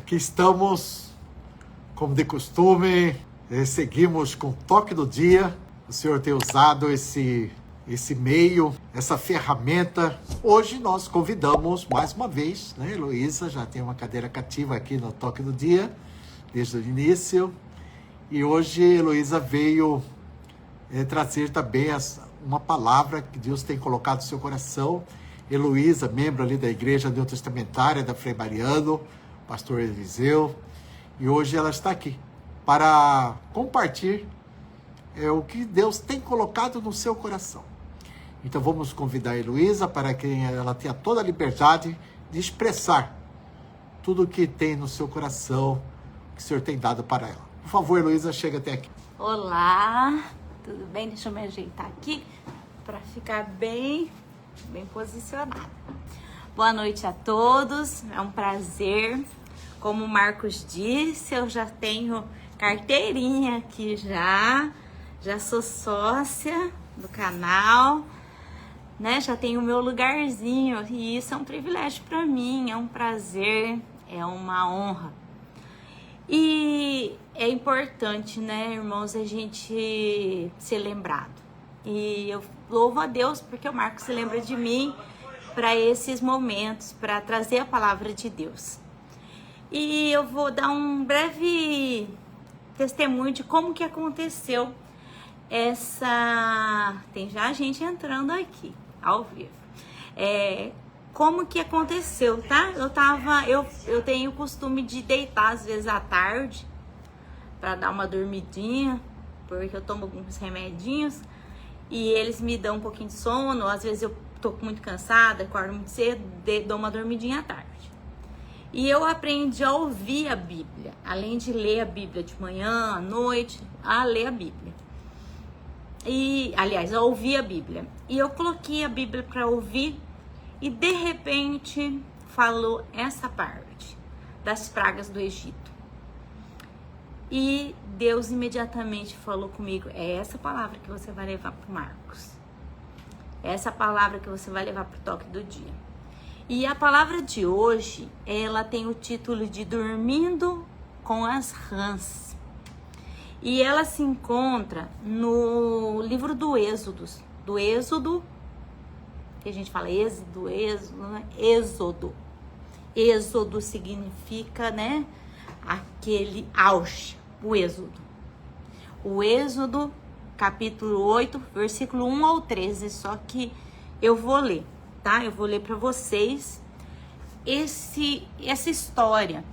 Aqui estamos, como de costume, seguimos com o toque do dia. O Senhor tem usado esse meio, essa ferramenta. Hoje nós convidamos mais uma vez, né? Heloísa já tem uma cadeira cativa aqui no toque do dia, desde o início. E hoje Heloísa veio trazer também uma palavra que Deus tem colocado no seu coração. Heloísa, membro ali da Igreja Neotestamentária da Frei Mariano, pastor Eliseu, e hoje ela está aqui para compartilhar o que Deus tem colocado no seu coração. Então vamos convidar a Heloísa para que ela tenha toda a liberdade de expressar tudo o que tem no seu coração, que o Senhor tem dado para ela. Por favor, Heloísa, chega até aqui. Olá, tudo bem? Deixa eu me ajeitar aqui para ficar bem posicionada. Boa noite a todos, é um prazer. Como o Marcos disse, eu já tenho carteirinha aqui já sou sócia do canal, né? Já tenho o meu lugarzinho e isso é um privilégio para mim, é um prazer, é uma honra. E é importante, né, irmãos, a gente ser lembrado. E eu louvo a Deus porque o Marcos se lembra de mim para esses momentos, para trazer a palavra de Deus. E eu vou dar um breve testemunho de como que aconteceu Tem já gente entrando aqui, ao vivo. Como que aconteceu, tá? Eu tenho o costume de deitar às vezes à tarde para dar uma dormidinha, porque eu tomo alguns remedinhos e eles me dão um pouquinho de sono. Às vezes eu tô muito cansada, acordo muito cedo, dou uma dormidinha à tarde. E eu aprendi a ouvir a Bíblia, além de ler a Bíblia de manhã, à noite, a ler a Bíblia. A ouvir a Bíblia. E eu coloquei a Bíblia para ouvir e de repente falou essa parte das pragas do Egito. E Deus imediatamente falou comigo: é essa palavra que você vai levar para o Marcos. É essa palavra que você vai levar para o toque do dia. E a palavra de hoje, ela tem o título de Dormindo com as Rãs. E ela se encontra no livro do Êxodo. Do Êxodo, que a gente fala Êxodo, né? Êxodo. Êxodo significa, né, aquele auge, o Êxodo. O Êxodo, capítulo 8, versículo 1 ao 13, só que eu vou ler. Tá? Eu vou ler para vocês essa história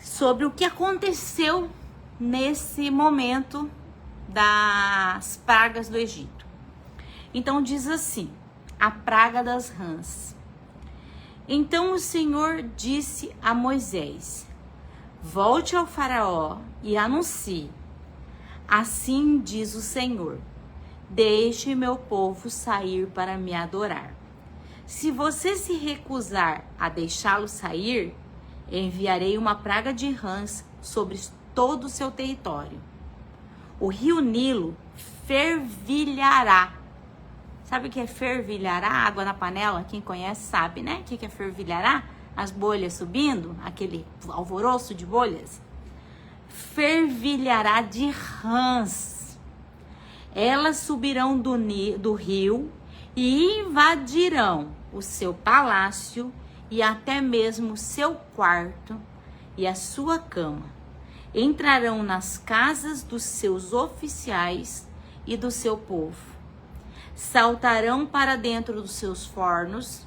sobre o que aconteceu nesse momento das pragas do Egito. Então diz assim: a praga das rãs. Então o Senhor disse a Moisés: volte ao faraó e anuncie: assim diz o Senhor, deixe meu povo sair para me adorar. Se você se recusar a deixá-lo sair, enviarei uma praga de rãs sobre todo o seu território. O rio Nilo fervilhará. Sabe o que é fervilhará? Água na panela? Quem conhece sabe, né? O que é fervilhará? As bolhas subindo, aquele alvoroço de bolhas. Fervilhará de rãs. Elas subirão do rio e invadirão o seu palácio e até mesmo o seu quarto e a sua cama. Entrarão nas casas dos seus oficiais e do seu povo. Saltarão para dentro dos seus fornos,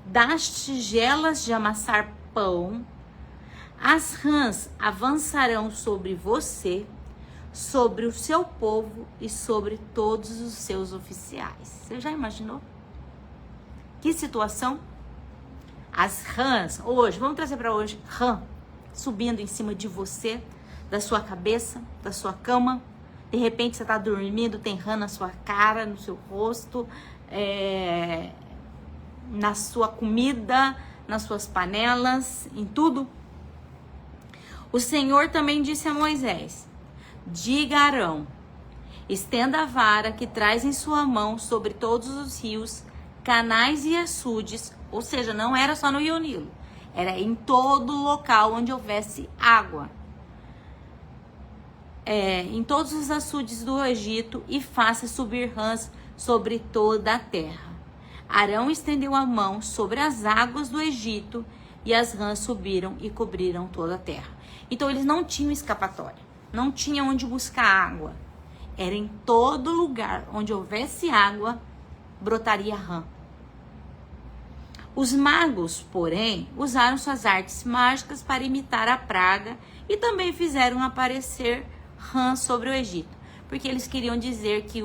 das tigelas de amassar pão. As rãs avançarão sobre você, sobre o seu povo e sobre todos os seus oficiais. Você já imaginou? Que situação? As rãs, hoje, vamos trazer para hoje, rã, subindo em cima de você, da sua cabeça, da sua cama. De repente você está dormindo, tem rã na sua cara, no seu rosto, na sua comida, nas suas panelas, em tudo. O Senhor também disse a Moisés: diga a Arão, estenda a vara que traz em sua mão sobre todos os rios, canais e açudes, ou seja, não era só no Rio Nilo, Era em todo local onde houvesse água. Em todos os açudes do Egito, e faça subir rãs sobre toda a terra. Arão estendeu a mão sobre as águas do Egito, e as rãs subiram e cobriram toda a terra. Então eles não tinham escapatória, não tinham onde buscar água. Era em todo lugar onde houvesse água, brotaria rã. Os magos, porém, usaram suas artes mágicas para imitar a praga e também fizeram aparecer rã sobre o Egito, porque eles queriam dizer que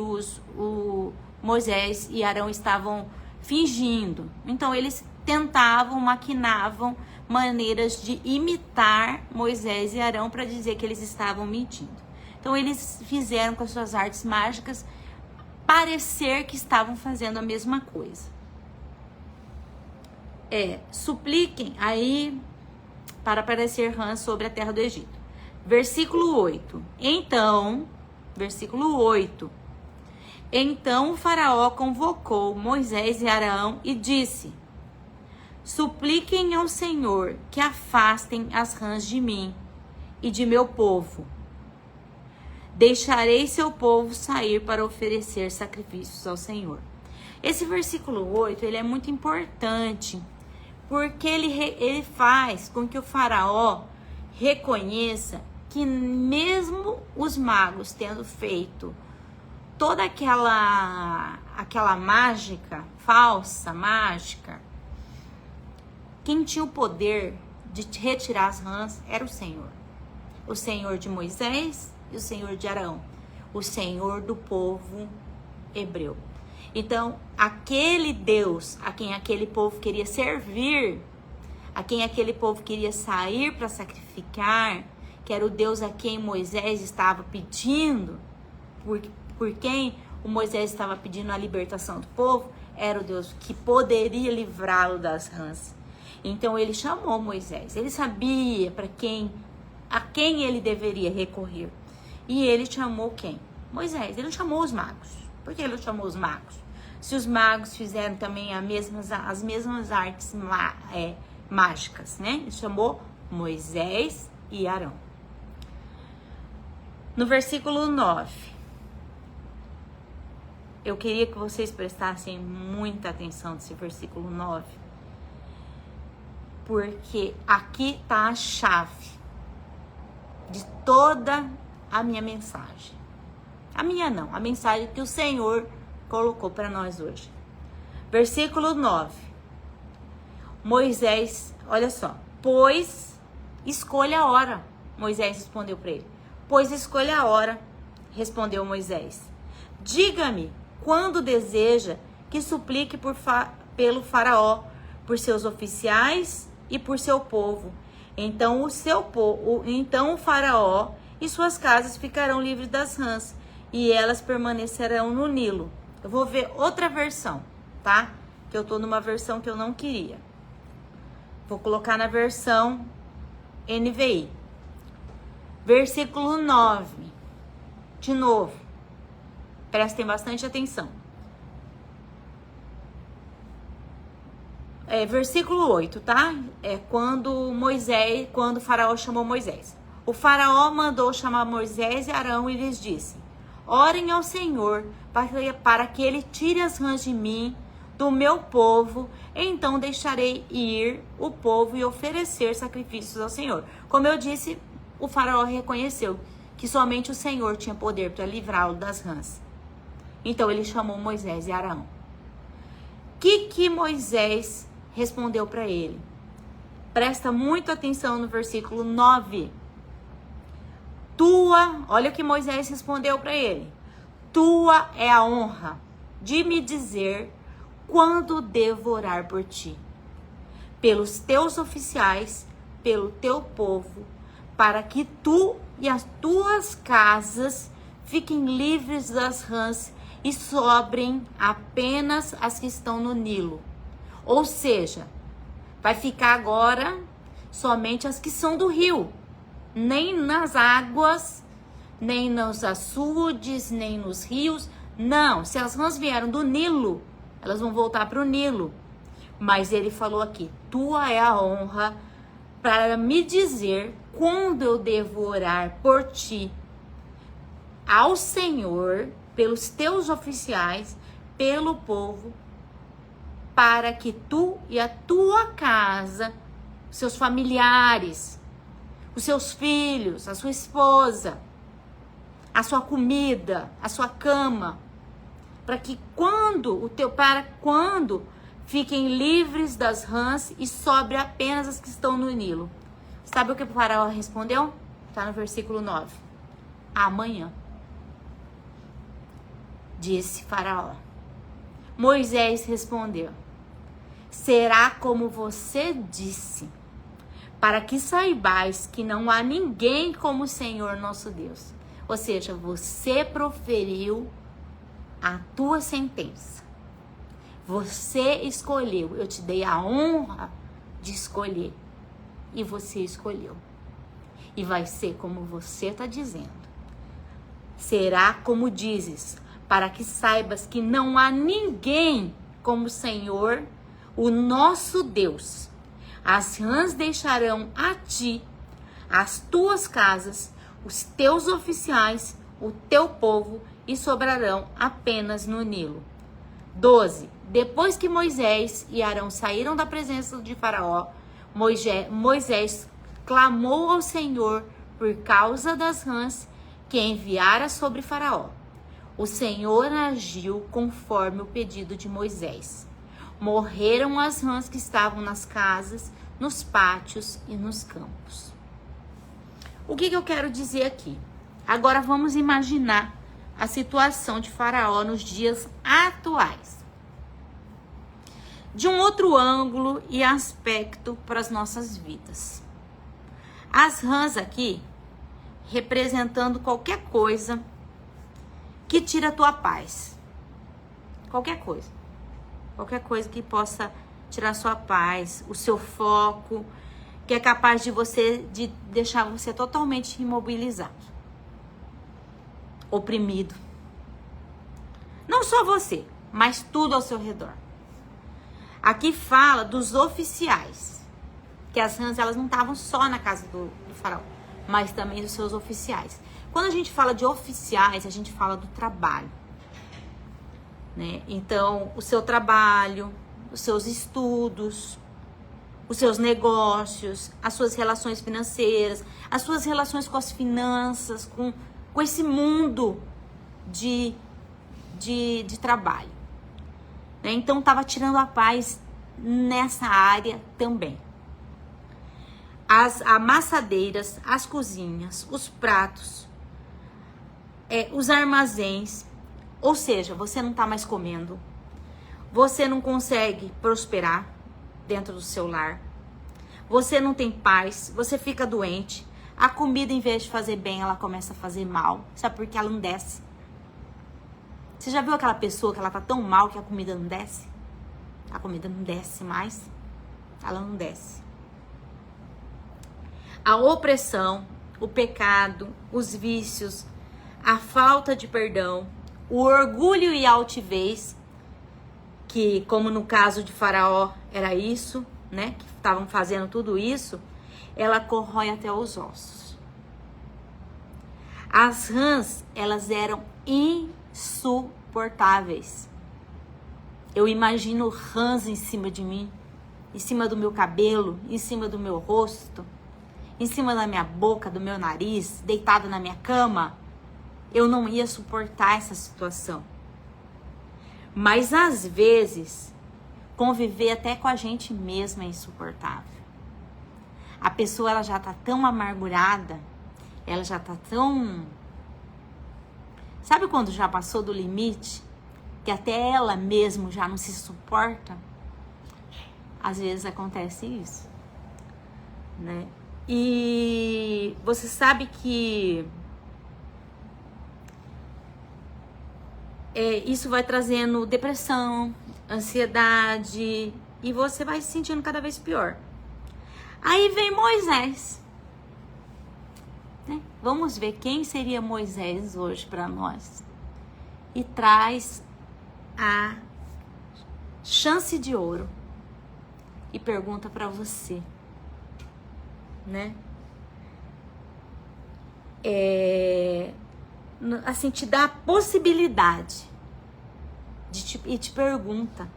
Moisés e Arão estavam fingindo. Então eles tentavam, maquinavam maneiras de imitar Moisés e Arão para dizer que eles estavam mentindo. Então eles fizeram com as suas artes mágicas parecer que estavam fazendo a mesma coisa. Supliquem aí para aparecer rã sobre a terra do Egito. Versículo 8. Versículo 8. Então o faraó convocou Moisés e Arão e disse: supliquem ao Senhor que afastem as rãs de mim e de meu povo. Deixarei seu povo sair para oferecer sacrifícios ao Senhor. Esse versículo 8, ele é muito importante, porque ele faz com que o faraó reconheça que mesmo os magos tendo feito toda aquela mágica, falsa mágica, quem tinha o poder de retirar as rãs era o Senhor. O Senhor de Moisés e o Senhor de Arão. O Senhor do povo hebreu. Então, aquele Deus a quem aquele povo queria servir, a quem aquele povo queria sair para sacrificar, que era o Deus a quem Moisés estava pedindo, por quem o Moisés estava pedindo a libertação do povo, era o Deus que poderia livrá-lo das rãs. Então ele chamou Moisés, ele sabia a quem ele deveria recorrer. E ele chamou quem? Moisés. Ele não chamou os magos. Por que ele não chamou os magos? Se os magos fizeram também as mesmas artes mágicas, né? Ele chamou Moisés e Arão. No versículo 9, eu queria que vocês prestassem muita atenção nesse versículo 9, porque aqui está a chave de toda a minha mensagem. A minha não, a mensagem que o Senhor colocou para nós hoje. Versículo 9. Moisés, olha só. Pois escolha a hora, Moisés respondeu para ele. Pois escolha a hora, respondeu Moisés. Diga-me quando deseja que suplique pelo faraó, por seus oficiais e por seu povo. Então o faraó e suas casas ficarão livres das rãs, e elas permanecerão no Nilo. Eu vou ver outra versão, tá? Que eu tô numa versão que eu não queria. Vou colocar na versão NVI. Versículo 9. De novo. Prestem bastante atenção. Versículo 8, tá? Quando o faraó chamou Moisés. O faraó mandou chamar Moisés e Arão e lhes disse: orem ao Senhor para que ele tire as rãs de mim, do meu povo, então deixarei ir o povo e oferecer sacrifícios ao Senhor. Como eu disse, o faraó reconheceu que somente o Senhor tinha poder para livrá-lo das rãs. Então ele chamou Moisés e Arão. Que Moisés respondeu para ele? Presta muita atenção no versículo 9. Olha o que Moisés respondeu para ele. Tua é a honra de me dizer quando devo orar por ti, pelos teus oficiais, pelo teu povo, para que tu e as tuas casas fiquem livres das rãs e sobrem apenas as que estão no Nilo. Ou seja, vai ficar agora somente as que são do rio. Nem nas águas, nem nos açudes, nem nos rios. Não, se as rãs vieram do Nilo, elas vão voltar para o Nilo. Mas ele falou aqui, tua é a honra para me dizer quando eu devo orar por ti ao Senhor, pelos teus oficiais, pelo povo, para que tu e a tua casa, seus familiares, os seus filhos, a sua esposa, a sua comida, a sua cama, para quando fiquem livres das rãs e sobre apenas as que estão no Nilo. Sabe o que o faraó respondeu? Está no versículo 9. Amanhã. Disse faraó. Moisés respondeu. Será como você disse, para que saibais que não há ninguém como o Senhor nosso Deus. Ou seja, você proferiu a tua sentença. Você escolheu. Eu te dei a honra de escolher. E você escolheu. E vai ser como você está dizendo. Será como dizes, para que saibas que não há ninguém como o Senhor, o nosso Deus. As rãs deixarão a ti, as tuas casas, os teus oficiais, o teu povo, e sobrarão apenas no Nilo. 12. Depois que Moisés e Arão saíram da presença de Faraó, Moisés clamou ao Senhor por causa das rãs que enviara sobre Faraó. O Senhor agiu conforme o pedido de Moisés. Morreram as rãs que estavam nas casas, nos pátios e nos campos. O que eu quero dizer aqui? Agora vamos imaginar a situação de Faraó nos dias atuais. De um outro ângulo e aspecto para as nossas vidas. As rãs aqui, representando qualquer coisa que tira a tua paz. Qualquer coisa. Qualquer coisa que possa tirar a sua paz, o seu foco, que é capaz de deixar você totalmente imobilizado. Oprimido. Não só você, mas tudo ao seu redor. Aqui fala dos oficiais, que as rãs elas não estavam só na casa do faraó, mas também dos seus oficiais. Quando a gente fala de oficiais, a gente fala do trabalho, né? Então, o seu trabalho, os seus estudos, os seus negócios, as suas relações financeiras, as suas relações com as finanças, com esse mundo de trabalho. Né? Então, estava tirando a paz nessa área também. As amassadeiras, as cozinhas, os pratos, os armazéns. Ou seja, você não está mais comendo. Você não consegue prosperar dentro do seu lar. Você não tem paz. Você fica doente. A comida, em vez de fazer bem, ela começa a fazer mal. Sabe por quê? Ela não desce. Você já viu aquela pessoa que ela tá tão mal que a comida não desce? A comida não desce mais. Ela não desce. A opressão, o pecado, os vícios, a falta de perdão, o orgulho e a altivez, que como no caso de Faraó era isso, né? Que estavam fazendo tudo isso, ela corrói até os ossos. As rãs, elas eram insuportáveis. Eu imagino rãs em cima de mim, em cima do meu cabelo, em cima do meu rosto, em cima da minha boca, do meu nariz, deitada na minha cama. Eu não ia suportar essa situação. Mas às vezes, conviver até com a gente mesma é insuportável. A pessoa ela já tá tão amargurada, ela já tá tão... Sabe quando já passou do limite? Que até ela mesma já não se suporta? Às vezes acontece isso, né? E você sabe que isso vai trazendo depressão, ansiedade, e você vai se sentindo cada vez pior. Aí vem Moisés, né? Vamos ver quem seria Moisés hoje para nós. E traz a chance de ouro e pergunta para você, né? Assim, te dá a possibilidade e te pergunta,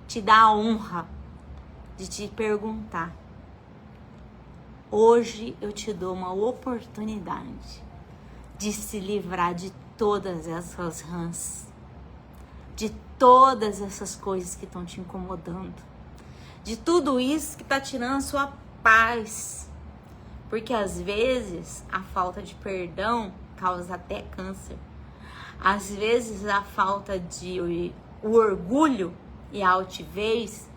te dá a honra de te perguntar. Hoje eu te dou uma oportunidade de se livrar de todas essas rãs, de todas essas coisas que estão te incomodando, de tudo isso que está tirando a sua paz. Porque às vezes a falta de perdão causa até câncer. Às vezes a falta de o orgulho e a altivez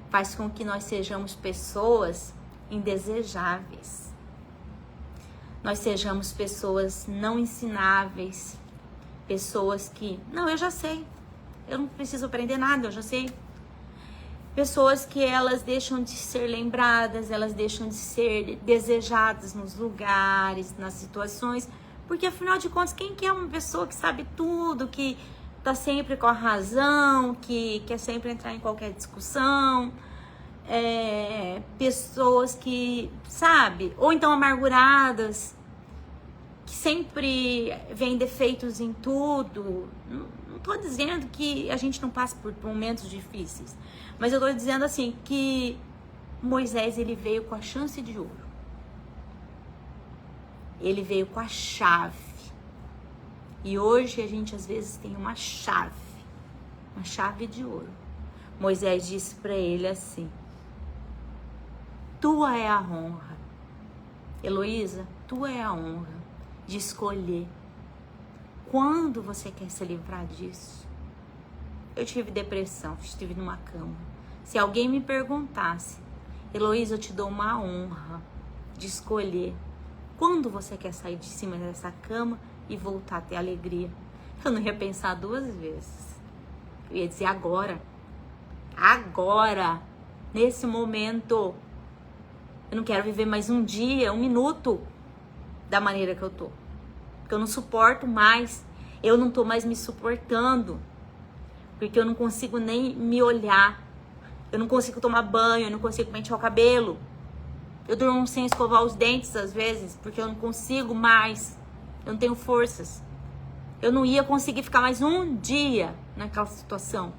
faz com que nós sejamos pessoas indesejáveis. Nós sejamos pessoas não ensináveis, pessoas que, não, eu já sei, eu não preciso aprender nada, eu já sei. Pessoas que elas deixam de ser lembradas, elas deixam de ser desejadas nos lugares, nas situações, porque afinal de contas, quem que é uma pessoa que sabe tudo, que tá sempre com a razão, que quer sempre entrar em qualquer discussão? Pessoas que, sabe, ou então amarguradas, que sempre veem defeitos em tudo. Não tô dizendo que a gente não passa por momentos difíceis, mas eu tô dizendo assim que Moisés, ele veio com a chance de ouro. Ele veio com a chave. E hoje a gente às vezes tem uma chave de ouro. Moisés disse para ele assim: tua é a honra, Heloísa, tua é a honra de escolher quando você quer se livrar disso. Eu tive depressão, estive numa cama. Se alguém me perguntasse, Heloísa, eu te dou uma honra de escolher quando você quer sair de cima dessa cama e voltar a ter alegria, eu não ia pensar duas vezes. Eu ia dizer agora, nesse momento. Eu não quero viver mais um dia, um minuto da maneira que eu tô. Porque eu não suporto mais. Eu não tô mais me suportando. Porque eu não consigo nem me olhar. Eu não consigo tomar banho, eu não consigo pentear o cabelo. Eu durmo sem escovar os dentes às vezes, porque eu não consigo mais. Eu não tenho forças. Eu não ia conseguir ficar mais um dia naquela situação.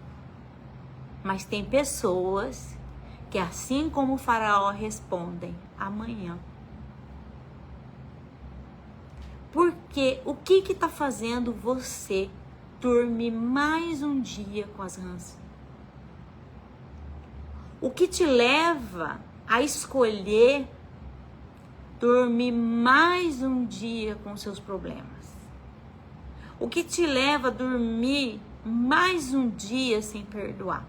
Mas tem pessoas que, assim como o faraó, respondem amanhã. Porque o que tá fazendo você dormir mais um dia com as rãs? O que te leva a escolher dormir mais um dia com seus problemas? O que te leva a dormir mais um dia sem perdoar?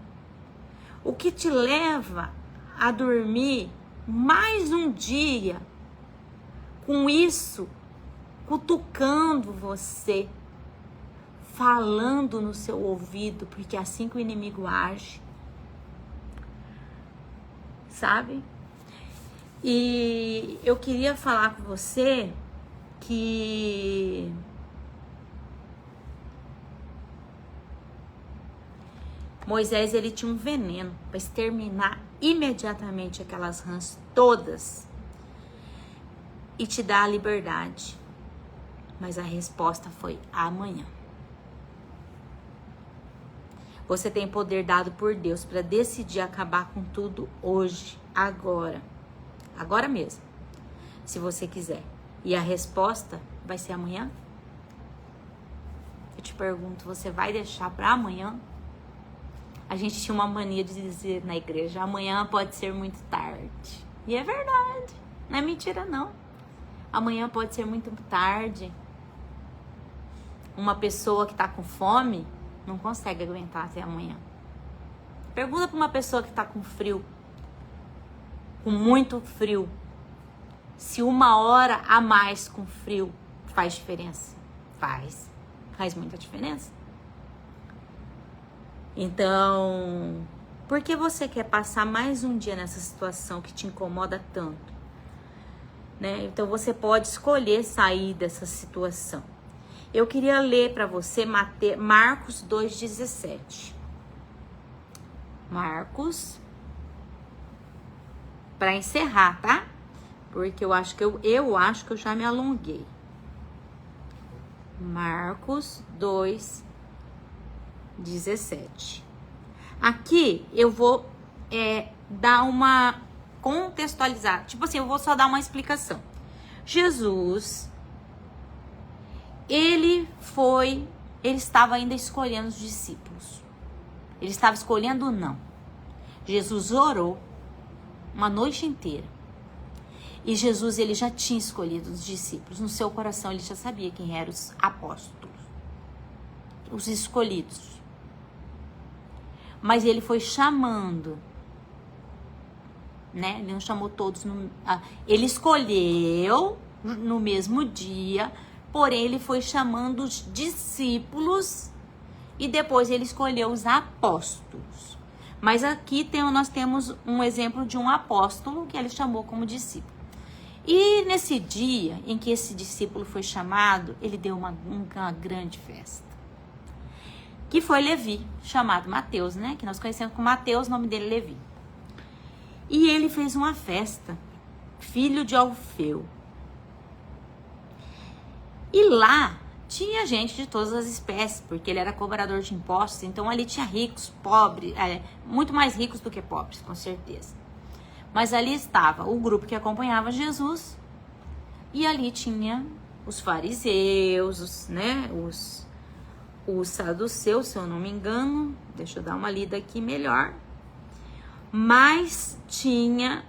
O que te leva a dormir mais um dia com isso cutucando você, falando no seu ouvido, porque é assim que o inimigo age, sabe? E eu queria falar com você que Moisés, ele tinha um veneno para exterminar imediatamente aquelas rãs todas e te dar a liberdade. Mas a resposta foi amanhã. Você tem poder dado por Deus para decidir acabar com tudo hoje, agora. Agora mesmo, se você quiser. E a resposta vai ser amanhã? Eu te pergunto, você vai deixar para amanhã? A gente tinha uma mania de dizer na igreja, amanhã pode ser muito tarde. E é verdade, não é mentira não. Amanhã pode ser muito tarde. Uma pessoa que tá com fome não consegue aguentar até amanhã. Pergunta para uma pessoa que tá com frio, com muito frio, se 1 hora a mais com frio faz diferença. Faz muita diferença. Então, por que você quer passar mais um dia nessa situação que te incomoda tanto? Né? Então você pode escolher sair dessa situação. Eu queria ler para você Marcos 2,17. Marcos para encerrar, tá? Porque eu acho que eu já me alonguei. Marcos 2:17. Aqui eu vou dar uma contextualizada. Tipo assim, eu vou só dar uma explicação. Jesus, ele estava ainda escolhendo os discípulos. Ele estava escolhendo não. Jesus orou uma noite inteira. E Jesus, ele já tinha escolhido os discípulos. No seu coração, ele já sabia quem eram os apóstolos. Os escolhidos. Mas ele foi chamando, né? Ele não chamou todos. Ele escolheu no mesmo dia, porém ele foi chamando os discípulos e depois ele escolheu os apóstolos. Mas aqui nós temos um exemplo de um apóstolo que ele chamou como discípulo. E nesse dia em que esse discípulo foi chamado, ele deu uma grande festa. Que foi Levi, chamado Mateus, né? Que nós conhecemos como Mateus, o nome dele é Levi. E ele fez uma festa, filho de Alfeu. E lá tinha gente de todas as espécies, porque ele era cobrador de impostos, então ali tinha ricos, pobres, muito mais ricos do que pobres, com certeza. Mas ali estava o grupo que acompanhava Jesus, e ali tinha os fariseus, os saduceus, se eu não me engano, deixa eu dar uma lida aqui melhor, mas tinha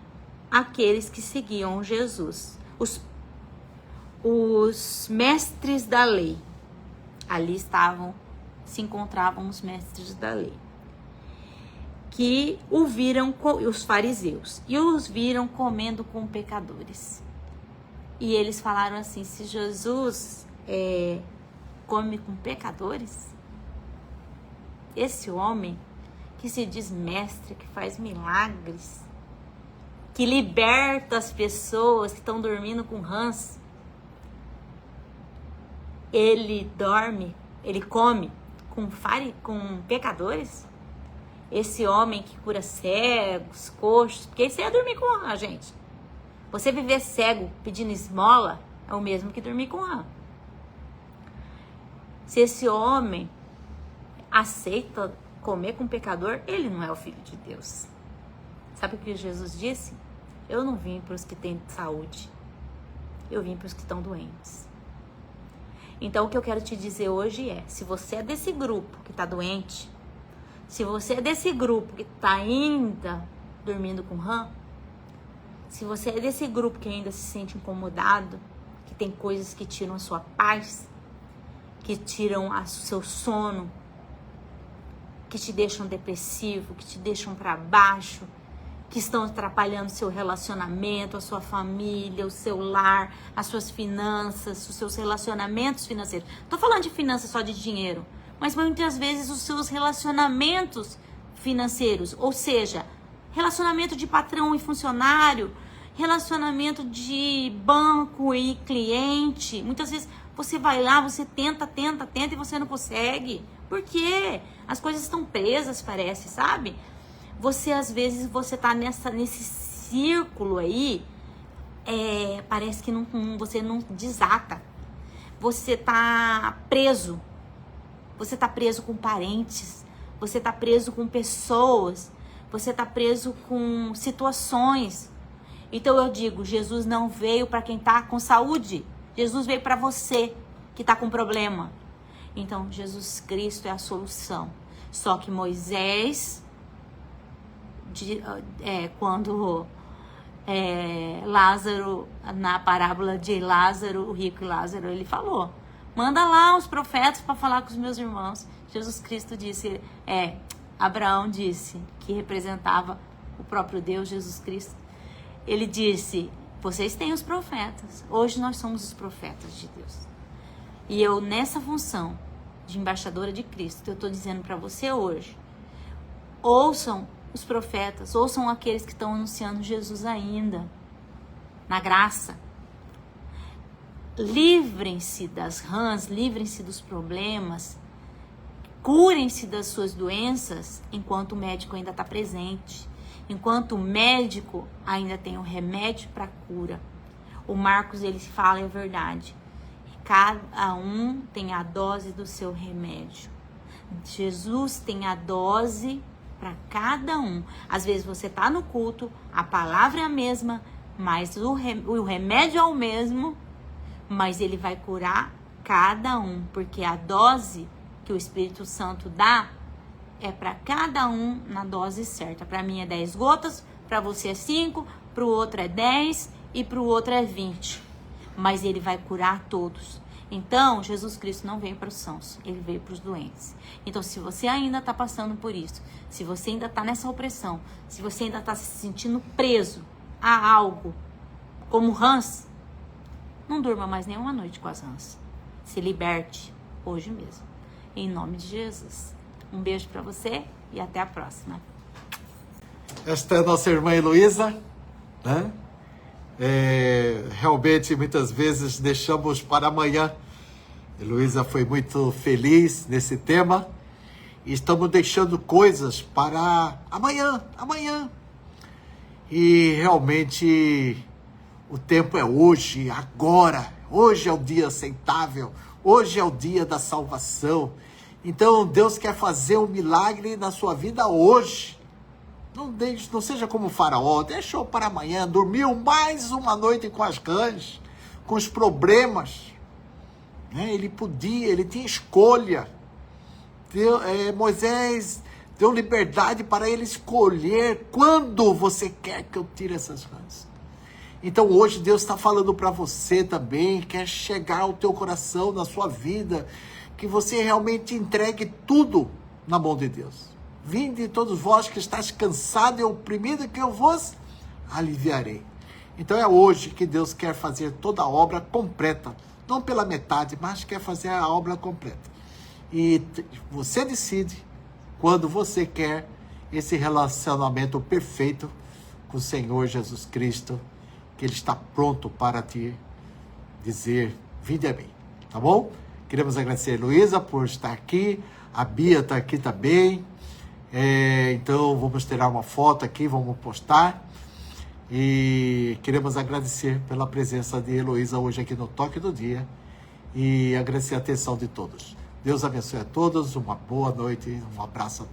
aqueles que seguiam Jesus, os mestres da lei. Ali se encontravam os mestres da lei, que o viram, os fariseus, e os viram comendo com pecadores. E eles falaram assim: se Jesus come com pecadores, esse homem que se diz mestre, que faz milagres, que liberta as pessoas que estão dormindo com rãs, ele come com pecadores? Esse homem que cura cegos, coxos, porque isso é dormir com rã, gente. Você viver cego pedindo esmola é o mesmo que dormir com rã. Se esse homem aceita comer com pecador, ele não é o Filho de Deus. Sabe o que Jesus disse? Eu não vim para os que têm saúde, eu vim para os que estão doentes. Então o que eu quero te dizer hoje é: se você é desse grupo que está doente, se você é desse grupo que está ainda dormindo com rã, se você é desse grupo que ainda se sente incomodado, que tem coisas que tiram a sua paz, que tiram o seu sono, que te deixam depressivo, que te deixam para baixo, que estão atrapalhando seu relacionamento, a sua família, o seu lar, as suas finanças, os seus relacionamentos financeiros. Tô falando de finanças só de dinheiro, mas muitas vezes os seus relacionamentos financeiros, ou seja, relacionamento de patrão e funcionário, relacionamento de banco e cliente. Muitas vezes você vai lá, você tenta e você não consegue. Por quê? As coisas estão presas, parece, sabe? Às vezes, você tá nesse círculo aí, parece que você não desata. Você tá preso. Você tá preso com parentes. Você tá preso com pessoas. Você tá preso com situações. Então eu digo, Jesus não veio para quem tá com saúde. Jesus veio para você que tá com problema. Então Jesus Cristo é a solução. Só que Moisés, quando Lázaro, na parábola de Lázaro, o rico e Lázaro, ele falou: manda lá os profetas para falar com os meus irmãos. Jesus Cristo disse, Abraão disse, que representava o próprio Deus, Jesus Cristo. Ele disse: vocês têm os profetas. Hoje nós somos os profetas de Deus. E eu, nessa função de embaixadora de Cristo, eu estou dizendo para você hoje: ouçam os profetas, ouçam aqueles que estão anunciando Jesus ainda, na graça. Livrem-se das rãs, livrem-se dos problemas, curem-se das suas doenças enquanto o médico ainda está presente. Enquanto o médico ainda tem o remédio para cura. O Marcos, ele fala a verdade. Cada um tem a dose do seu remédio. Jesus tem a dose para cada um. Às vezes você está no culto, a palavra é a mesma, mas o remédio é o mesmo, mas ele vai curar cada um, porque a dose que o Espírito Santo dá é para cada um na dose certa. Para mim é 10 gotas, para você é 5, para o outro é 10 e para o outro é 20. Mas ele vai curar todos. Então, Jesus Cristo não veio para os sãos, ele veio para os doentes. Então, se você ainda está passando por isso, se você ainda está nessa opressão, se você ainda está se sentindo preso a algo, como rãs, não durma mais nenhuma noite com as rãs. Se liberte hoje mesmo. Em nome de Jesus. Um beijo para você e até a próxima. Esta é a nossa irmã Heloísa, né? Realmente, muitas vezes deixamos para amanhã. Heloísa foi muito feliz nesse tema. E estamos deixando coisas para amanhã. E realmente o tempo é hoje, agora. Hoje é o dia aceitável. Hoje é o dia da salvação. Então Deus quer fazer um milagre na sua vida hoje. Não seja como o faraó, deixou para amanhã, dormiu mais uma noite com as cães, com os problemas. Ele podia, ele tinha escolha. Moisés deu liberdade para ele escolher quando você quer que eu tire essas rãs. Então hoje Deus está falando para você também, quer chegar ao teu coração, na sua vida, que você realmente entregue tudo na mão de Deus. Vinde todos vós que estáis cansados e oprimidos, que eu vos aliviarei. Então é hoje que Deus quer fazer toda a obra completa. Não pela metade, mas quer fazer a obra completa. E você decide quando você quer esse relacionamento perfeito com o Senhor Jesus Cristo, que Ele está pronto para te dizer, vinde a mim. Tá bom? Queremos agradecer a Heloísa por estar aqui. A Bia está aqui também. Então vamos tirar uma foto aqui, vamos postar. E queremos agradecer pela presença de Heloísa hoje aqui no Toque do Dia. E agradecer a atenção de todos. Deus abençoe a todos, uma boa noite, um abraço a todos.